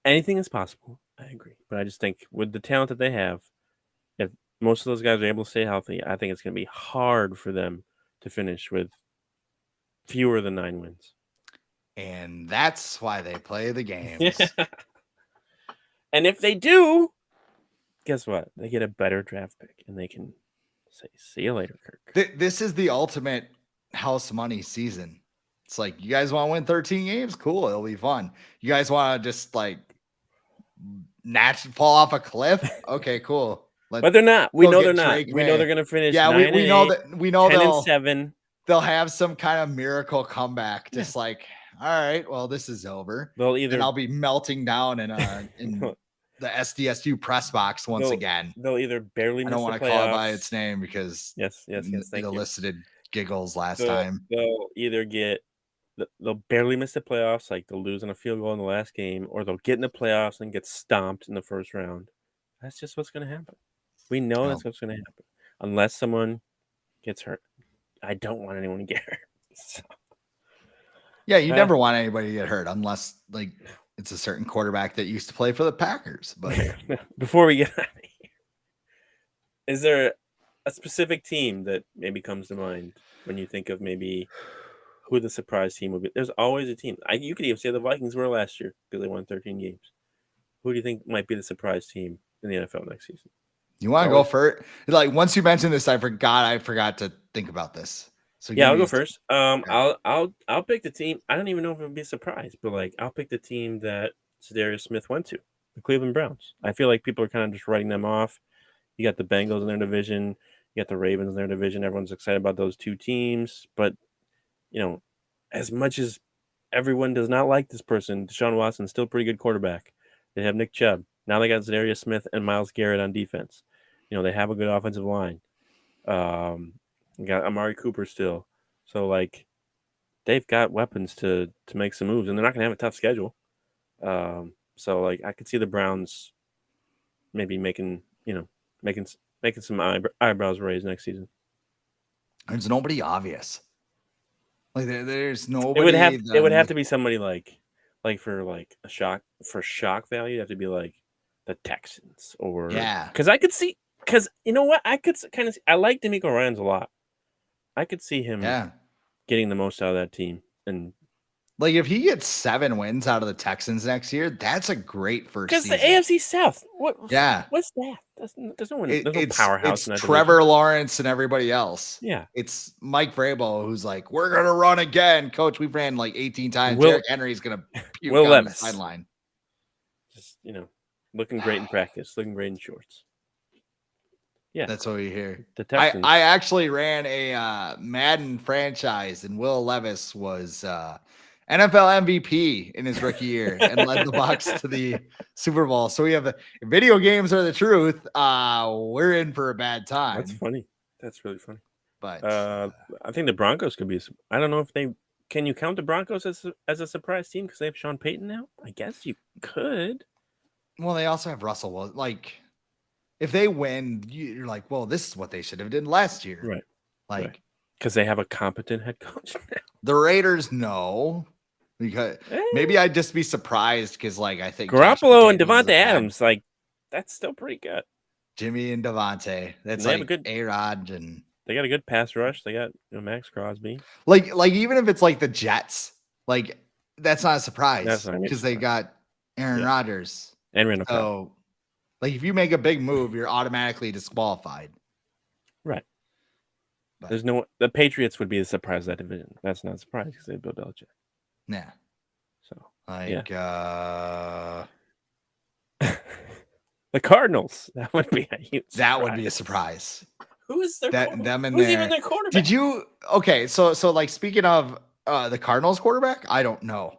anything is possible. I agree, but I just think with the talent that they have, if most of those guys are able to stay healthy, I think it's going to be hard for them to finish with fewer than 9 wins. And that's why they play the games. Yeah. And if they do, guess what? They get a better draft pick, and they can say, "See you later, Kirk." This is the ultimate house money season. It's like, you guys want to win 13 games? Cool. It'll be fun. You guys want to just like fall off a cliff? Okay, cool. But they're not. We know they're not. We know they're going to finish. Yeah, we know that. We know 10-7. They'll have some kind of miracle comeback. Just like, all right, well, this is over. And I'll be melting down in the SDSU press box once again. They'll either barely miss the playoffs. I don't want to call it by its name because yes. Thank you. Elicited giggles last time. They'll either they'll barely miss the playoffs, like they'll lose on a field goal in the last game, or they'll get in the playoffs and get stomped in the first round. That's just what's going to happen. We know that's what's going to happen, unless someone gets hurt. I don't want anyone to get hurt. So. Yeah, you never want anybody to get hurt unless like it's a certain quarterback that used to play for the Packers. But before we get out of here, is there a specific team that maybe comes to mind when you think of maybe who the surprise team would be? There's always a team. You could even say the Vikings were last year because they won 13 games. Who do you think might be the surprise team in the NFL next season? You want to go first? Like, once you mentioned this, I forgot to think about this. So yeah, I'll go first. Okay. I'll pick the team. I don't even know if it would be a surprise, but like I'll pick the team that Za'Darius Smith went to, the Cleveland Browns. I feel like people are kind of just writing them off. You got the Bengals in their division, you got the Ravens in their division. Everyone's excited about those two teams, but you know, as much as everyone does not like this person, Deshaun Watson's still a pretty good quarterback. They have Nick Chubb. Now they got Za'Darius Smith and Myles Garrett on defense. You know, they have a good offensive line. We got Amari Cooper still. So, like, they've got weapons to make some moves, and they're not going to have a tough schedule. So, like, I could see the Browns maybe making some eyebrows raised next season. There's nobody obvious. Like, there's nobody. It would have to be somebody like for shock value. It'd have to be like the Texans or because I could see. Because you know what? I could kind of – I like DeMeco Ryans a lot. I could see him getting the most out of that team. And like, if he gets 7 wins out of the Texans next year, that's a great first season. Because the AFC South. What's that? There's no one. There's no powerhouse in that Trevor division. Lawrence and everybody else. Yeah. It's Mike Vrabel who's like, we're going to run again. Coach, we've ran like 18 times. Derrick Henry's going to puke on the sideline. Just, looking great in practice, looking great in shorts. Yeah, that's what we hear. The Texans. I actually ran a Madden franchise, and Will Levis was NFL MVP in his rookie year and led the Bucs to the Super Bowl. So we have video games are the truth. We're in for a bad time. That's funny. That's really funny. But I think the Broncos could be. I don't know if can you count the Broncos as a surprise team because they have Sean Payton now. I guess you could. Well, they also have Russell. Like, if they win, you're like, well, this is what they should have done last year. Right. Like, because they have a competent head coach now. The Raiders, no. Because maybe I'd just be surprised because, like, I think Garoppolo and Devontae Adams, like, that's still pretty good. Jimmy and Devontae. That's like a good A-Rod. And they got a good pass rush. They got Max Crosby. Like even if it's like the Jets, like, that's not a surprise because they got Aaron Rodgers. And Randall Cobb. So, like, if you make a big move, you're automatically disqualified. Right. But There's no the Patriots would be the surprise of that division. That's not a surprise because they have Bill Belichick. yeah, So like the Cardinals. That would be a huge. that would be a surprise. Who is their Them in Who's there? even their quarterback? Did you? Okay, so like speaking of the Cardinals quarterback, I don't know.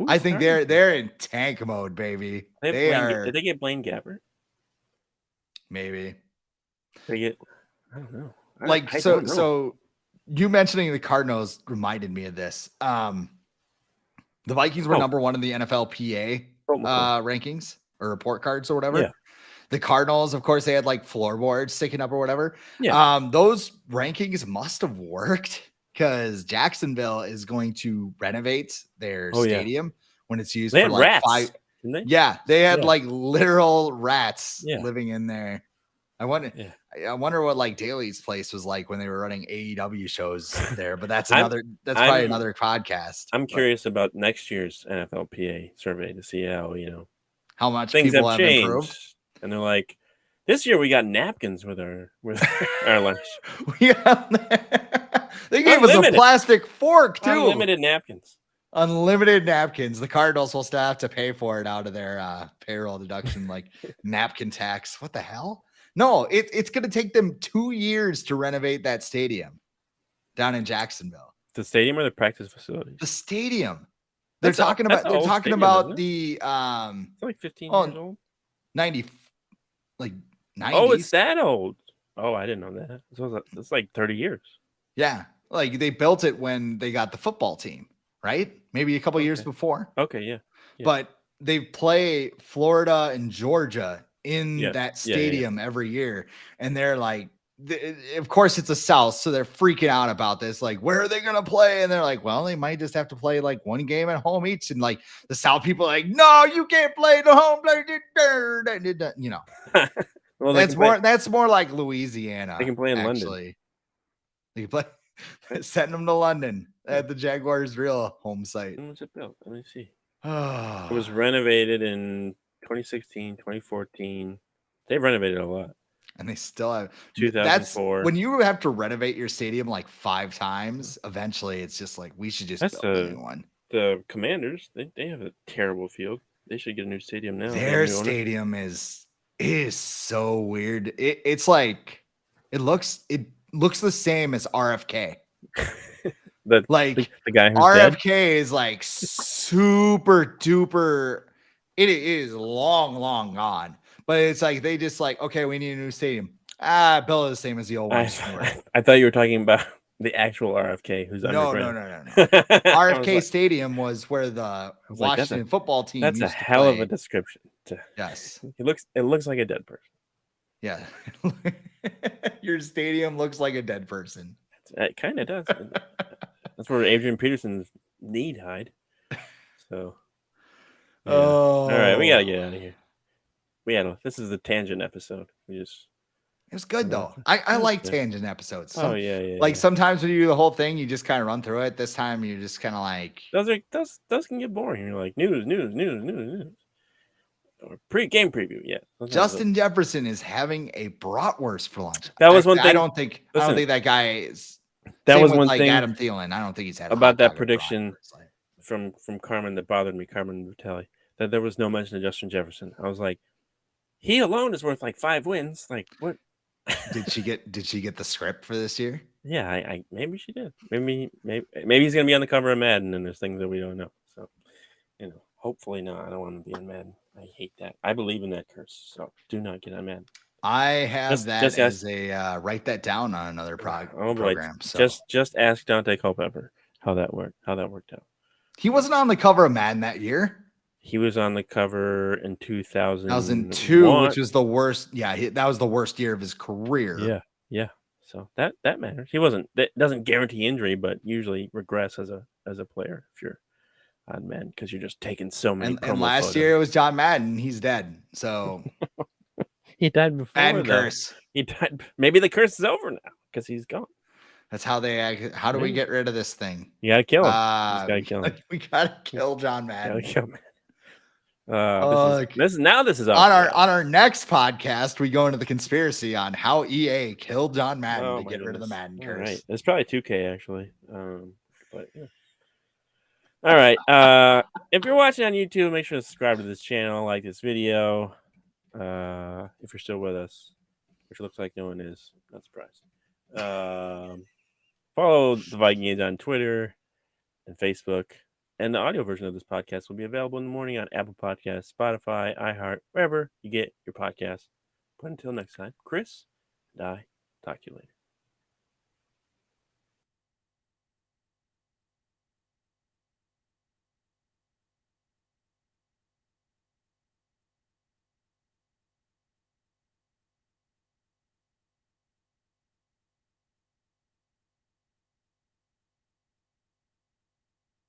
I think they're in tank mode, baby. They are. Did they get Blaine Gabbert? Maybe. They get. I don't know. I So don't know. so you mentioning the Cardinals reminded me of this. The Vikings were number 1 in the NFLPA rankings or report cards or whatever. Yeah. The Cardinals, of course, they had like floorboards sticking up or whatever. Yeah. Those rankings must have worked because Jacksonville is going to renovate their stadium when it's used for like rats. 5. Didn't they? Yeah, they had like literal rats living in there. I wonder what like Daly's place was like when they were running AEW shows there, but that's probably another podcast. I'm curious about next year's NFLPA survey to see how much things people have changed. Improved. And they're like, this year we got napkins with our lunch. They gave us a plastic fork too. Unlimited napkins. The Cardinals will still have to pay for it out of their payroll deduction, like napkin tax. What the hell? No, it's going to take them 2 years to renovate that stadium down in Jacksonville. The stadium or the practice facilities? The stadium. They're talking about the it's like 15 years old. 90, like 90s. Oh, it's that old. Oh, I didn't know that. So it's like 30 years. Yeah, like they built it when they got the football team, right? Maybe a couple years before. Okay, yeah. But they play Florida and Georgia in that stadium every year, and they're like, of course it's the South, so they're freaking out about this. Like, where are they gonna play? And they're like, well, they might just have to play like one game at home each. And like the South people are like, no, you can't play the home play. You know, well, that's more like Louisiana. They can play in London. They can play sending them to London at the Jaguars' real home site. When was it built? Let me see. It was renovated in 2016, 2014. They've renovated a lot. And they still have 2004. When you have to renovate your stadium like 5 times, eventually it's just like we should just build a new one. The Commanders, they have a terrible field. They should get a new stadium now. Their stadium is so weird. It's like it looks the same as RFK. the guy who's RFK dead? Is like super duper. It is long gone. But it's like they just like, okay, we need a new stadium. Build it the same as the old one. I thought you were talking about the actual RFK who's underground. No. RFK Stadium was where the Washington football team. That's a hell of a description. Yes, it looks like a dead person. Yeah, your stadium looks like a dead person. It kind of does. That's where Adrian Peterson's knee hide. So, all right, we gotta get out of here. This is the tangent episode. It was good though. I like tangent episodes. Like sometimes when you do the whole thing, you just kind of run through it. This time you're just kind of like those can get boring. You're like news. Or game preview, yeah. Justin Jefferson is having a bratwurst for lunch. That was one thing. I don't think that guy is. That was one thing. Adam Thielen. I don't think he's had about that prediction from Carmen that bothered me, Carmen Vitale, that there was no mention of Justin Jefferson. I was like, he alone is worth like 5 wins. Like what? Did she get the script for this year? Yeah, I maybe she did. Maybe he's gonna be on the cover of Madden, and there's things that we don't know. So, hopefully not. I don't want to be in Madden. I hate that. I believe in that curse. So do not get on Madden. I have that as a write that down on another program. So just ask Dante Culpepper how that worked out. He wasn't on the cover of Madden that year. He was on the cover in 2002, which was the worst. Yeah, that was the worst year of his career. Yeah. So that matters. He wasn't. That doesn't guarantee injury, but usually regress as a player if you're on Madden because you're just taking so many. And last year it was John Madden. He's dead. So he died before. Madden curse. He died. Maybe the curse is over now because he's gone. That's how they act. How do we get rid of this thing? You gotta kill him. We gotta kill John Madden. This is on our next podcast. We go into the conspiracy on how EA killed John Madden to get rid of the Madden curse. Right. It's probably 2K actually. But yeah. All right. If you're watching on YouTube, make sure to subscribe to this channel, like this video. If you're still with us, which looks like no one is, not surprised. Follow the Vikings on Twitter and Facebook. And the audio version of this podcast will be available in the morning on Apple Podcasts, Spotify, iHeart, wherever you get your podcasts. But until next time, Chris and I talk to you later.